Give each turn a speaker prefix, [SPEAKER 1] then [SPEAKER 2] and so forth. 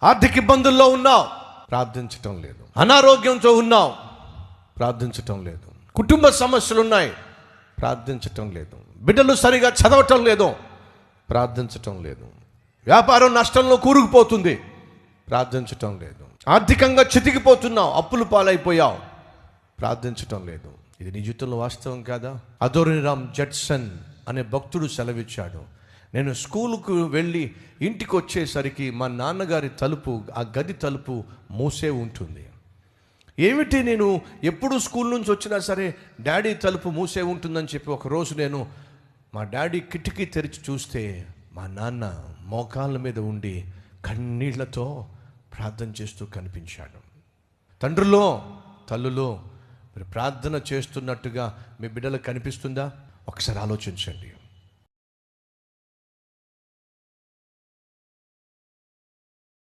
[SPEAKER 1] ఆర్థిక ఇబ్బందుల్లో ఉన్నావు, ప్రార్థించటం లేదు. అనారోగ్యంతో ఉన్నావు, ప్రార్థించటం లేదు. కుటుంబ సమస్యలు ఉన్నాయి, ప్రార్థించటం లేదు. బిడ్డలు సరిగా చదవటం లేదు, ప్రార్థించటం లేదు. వ్యాపారం నష్టంలో కూరుకుపోతుంది, ప్రార్థించటం లేదు. ఆర్థికంగా చితికిపోతున్నావు, అప్పులు పాలైపోయావు, ప్రార్థించటం లేదు. ఇది నీ జీవితంలో వాస్తవం కాదా? అదోనిరామ్ జడ్సన్ అనే భక్తుడు సెలవిచ్చాడు, నేను స్కూలుకు వెళ్ళి ఇంటికి వచ్చేసరికి మా నాన్నగారి తలుపు, ఆ గది తలుపు మూసే ఉంటుంది. ఏమిటి, నేను ఎప్పుడు స్కూల్ నుంచి వచ్చినా సరే డాడీ తలుపు మూసే ఉంటుందని చెప్పి ఒకరోజు నేను మా డాడీ కిటికీ తెరిచి చూస్తే మా నాన్న మోకాళ్ళ మీద ఉండి కన్నీళ్లతో ప్రార్థన చేస్తూ కనిపించాడు. తండ్రులో, తల్లులో, మీరు ప్రార్థన చేస్తున్నట్టుగా మీ బిడ్డలకు కనిపిస్తుందా? ఒకసారి ఆలోచించండి.